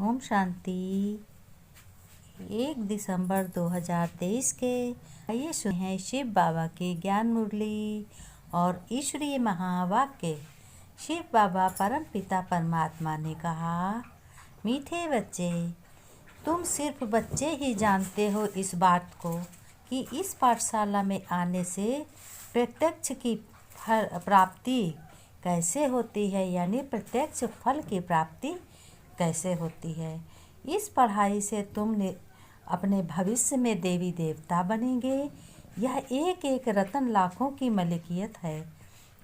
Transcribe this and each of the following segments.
ओम शांति। 1 दिसंबर 2023 के आइए सुने हैं शिव बाबा की ज्ञान मुरली और ईश्वरीय महावाक्य। शिव बाबा परम पिता परमात्मा ने कहा, मीठे बच्चे, तुम सिर्फ बच्चे ही जानते हो इस बात को कि इस पाठशाला में आने से प्रत्यक्ष की फल प्राप्ति कैसे होती है, यानी प्रत्यक्ष फल की प्राप्ति कैसे होती है। इस पढ़ाई से तुम अपने भविष्य में देवी देवता बनेंगे। यह एक एक रत्न लाखों की मलिकियत है।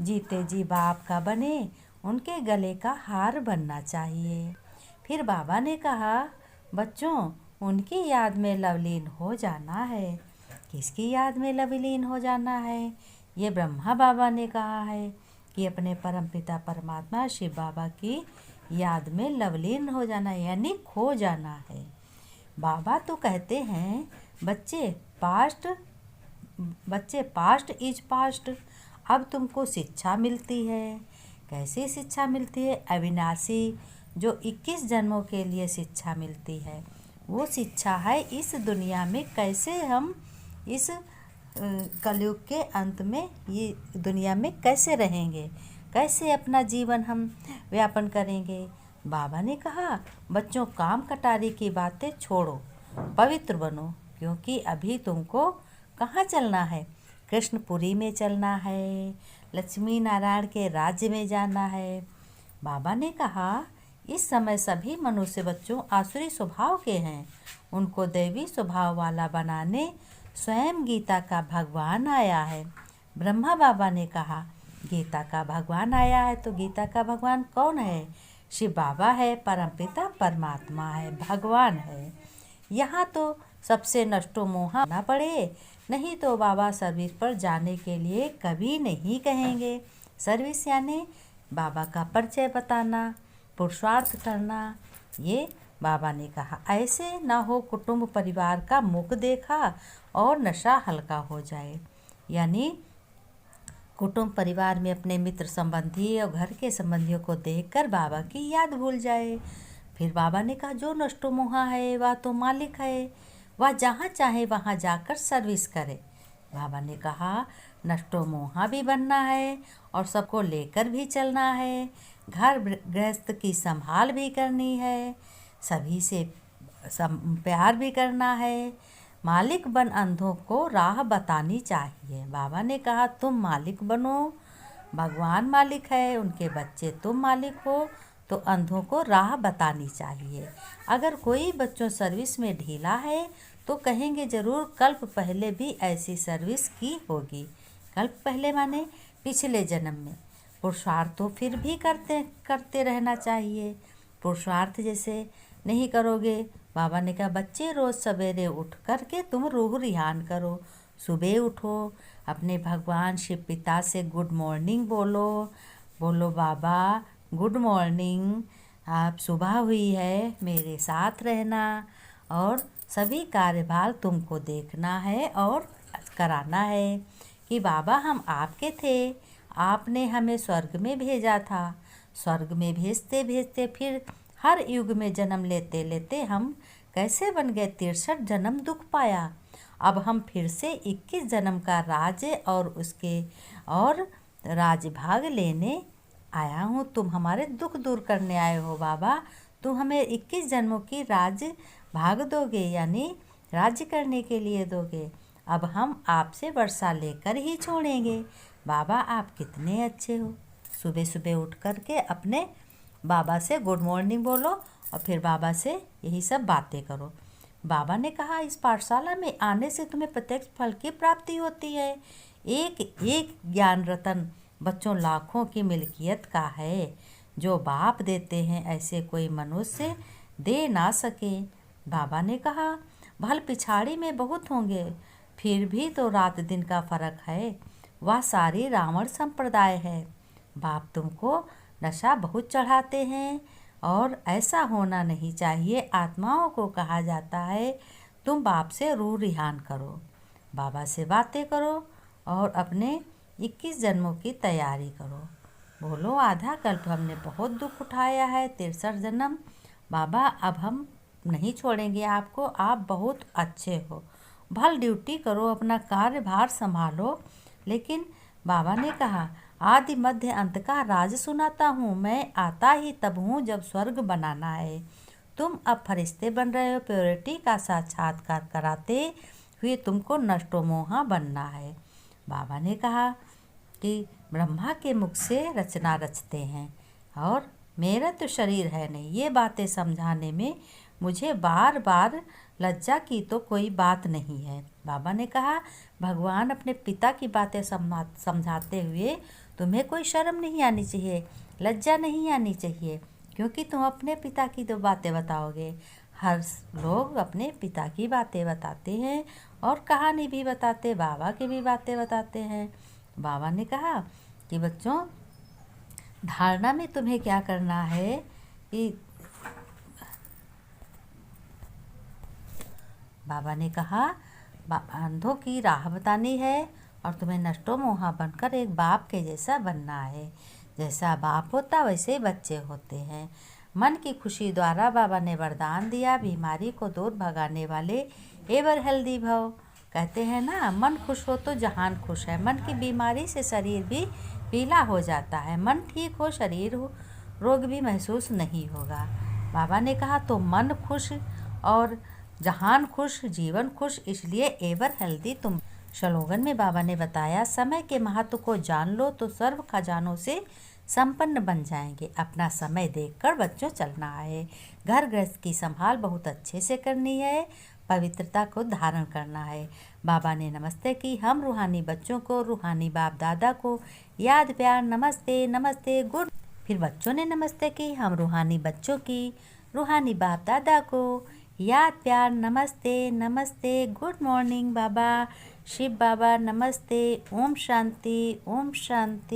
जीते जी बाप का बने, उनके गले का हार बनना चाहिए। फिर बाबा ने कहा, बच्चों, उनकी याद में लवलीन हो जाना है। किसकी याद में लवलीन हो जाना है? ये ब्रह्मा बाबा ने कहा है कि अपने परमपिता परमात्मा शिव बाबा की याद में लवलीन हो जाना, यानी खो जाना है। बाबा तो कहते हैं, बच्चे पास्ट इज पास्ट। अब तुमको शिक्षा मिलती है। कैसी शिक्षा मिलती है? अविनाशी, जो 21 जन्मों के लिए शिक्षा मिलती है। वो शिक्षा है इस दुनिया में कैसे हम इस कलयुग के अंत में ये दुनिया में कैसे रहेंगे, कैसे अपना जीवन हम व्यापन करेंगे। बाबा ने कहा, बच्चों, काम कटारी की बातें छोड़ो, पवित्र बनो, क्योंकि अभी तुमको कहाँ चलना है? कृष्णपुरी में चलना है, लक्ष्मी नारायण के राज्य में जाना है। बाबा ने कहा, इस समय सभी मनुष्य बच्चों आसुरी स्वभाव के हैं। उनको दैवी स्वभाव वाला बनाने स्वयं गीता का भगवान आया है। ब्रह्मा बाबा ने कहा, गीता का भगवान आया है, तो गीता का भगवान कौन है? शिव बाबा है, परमपिता परमात्मा है, भगवान है। यहाँ तो सबसे नष्टो मोहा ना पड़े, नहीं तो बाबा सर्विस पर जाने के लिए कभी नहीं कहेंगे। सर्विस यानी बाबा का परिचय बताना, पुरुषार्थ करना। ये बाबा ने कहा, ऐसे ना हो कुटुंब परिवार का मुख देखा और नशा हल्का हो जाए, यानी कुटुंब परिवार में अपने मित्र संबंधी और घर के संबंधियों को देखकर बाबा की याद भूल जाए। फिर बाबा ने कहा, जो नष्टो मोहा है वह तो मालिक है, वह जहाँ चाहे वहाँ जाकर सर्विस करे। बाबा ने कहा, नष्टो मोहा भी बनना है और सबको लेकर भी चलना है। घर गृहस्थ की संभाल भी करनी है, सभी से प्यार भी करना है। मालिक बन अंधों को राह बतानी चाहिए। बाबा ने कहा, तुम मालिक बनो, भगवान मालिक है, उनके बच्चे तुम मालिक हो, तो अंधों को राह बतानी चाहिए। अगर कोई बच्चों सर्विस में ढीला है तो कहेंगे जरूर कल्प पहले भी ऐसी सर्विस की होगी। कल्प पहले माने पिछले जन्म में। पुरुषार्थ तो फिर भी करते रहना चाहिए। पुरुषार्थ जैसे नहीं करोगे, बाबा ने कहा, बच्चे रोज़ सवेरे उठ करके तुम रूह रिहान करो। सुबह उठो, अपने भगवान शिव पिता से गुड मॉर्निंग बोलो बाबा गुड मॉर्निंग, आप सुबह हुई है, मेरे साथ रहना और सभी कार्यभार तुमको देखना है और कराना है कि बाबा हम आपके थे, आपने हमें स्वर्ग में भेजा था। स्वर्ग में भेजते भेजते फिर हर युग में जन्म लेते लेते हम कैसे बन गए? 63 जन्म दुख पाया। अब हम फिर से 21 जन्म का राज्य और उसके और राजभाग लेने आया हूँ। तुम हमारे दुख दूर करने आए हो बाबा। तुम हमें 21 जन्मों की राज्य भाग दोगे, यानी राज्य करने के लिए दोगे। अब हम आपसे वर्षा लेकर ही छोड़ेंगे। बाबा आप कितने अच्छे हो। सुबह सुबह उठ करके अपने बाबा से गुड मॉर्निंग बोलो और फिर बाबा से यही सब बातें करो। बाबा ने कहा, इस पाठशाला में आने से तुम्हें प्रत्यक्ष फल की प्राप्ति होती है। एक एक ज्ञान रतन बच्चों लाखों की मिल्कियत का है। जो बाप देते हैं ऐसे कोई मनुष्य दे ना सके। बाबा ने कहा, भल पिछाड़ी में बहुत होंगे, फिर भी तो रात दिन का फर्क है। वह सारी रावण संप्रदाय है। बाप तुमको नशा बहुत चढ़ाते हैं और ऐसा होना नहीं चाहिए। आत्माओं को कहा जाता है, तुम बाप से रूह रिहान करो, बाबा से बातें करो और अपने 21 जन्मों की तैयारी करो। बोलो, आधा कल्प हमने बहुत दुख उठाया है, 63 जन्म बाबा अब हम नहीं छोड़ेंगे आपको, आप बहुत अच्छे हो, भल ड्यूटी करो, अपना कार्यभार संभालो। लेकिन बाबा ने कहा, आदि मध्य अंत का राज सुनाता हूँ, मैं आता ही तब हूँ जब स्वर्ग बनाना है। तुम अब फरिश्ते बन रहे हो, प्योरिटी का साक्षात्कार कराते हुए तुमको नष्टो मोहा बनना है। बाबा ने कहा कि ब्रह्मा के मुख से रचना रचते हैं और मेरा तो शरीर है नहीं। ये बातें समझाने में मुझे बार बार लज्जा की तो कोई बात नहीं है। बाबा ने कहा, भगवान अपने पिता की बातें समझाते हुए तुम्हें कोई शर्म नहीं आनी चाहिए, लज्जा नहीं आनी चाहिए, क्योंकि तुम अपने पिता की तो बातें बताओगे। हर लोग अपने पिता की बातें बताते हैं और कहानी भी बताते, बाबा की भी बातें बताते हैं। बाबा ने कहा कि बच्चों, धारणा में तुम्हें क्या करना है कि बाबा ने कहा, अंधों की राह बतानी है और तुम्हें नष्टो मोहा बनकर एक बाप के जैसा बनना है। जैसा बाप होता वैसे बच्चे होते हैं। मन की खुशी द्वारा बाबा ने वरदान दिया, बीमारी को दूर भगाने वाले एवर हेल्दी भव। कहते हैं ना, मन खुश हो तो जहान खुश है। मन की बीमारी से शरीर भी पीला हो जाता है। मन ठीक हो, शरीर हो, रोग भी महसूस नहीं होगा। बाबा ने कहा, तो मन खुश और जहान खुश, जीवन खुश, इसलिए एवर हेल्दी तुम। स्लोगन में बाबा ने बताया, समय के महत्व को जान लो तो सर्व खजानों से संपन्न बन जाएंगे। अपना समय देखकर बच्चों चलना है। घर गृहस्थ की संभाल बहुत अच्छे से करनी है, पवित्रता को धारण करना है। बाबा ने नमस्ते की। हम रूहानी बच्चों को, रूहानी बाप दादा को याद प्यार नमस्ते नमस्ते गुड। फिर बच्चों ने नमस्ते की। हम रूहानी बच्चों की, रूहानी बाप दादा को याद प्यार नमस्ते नमस्ते गुड मॉर्निंग बाबा, शिव बाबा नमस्ते, ओम शांति ओम शांति।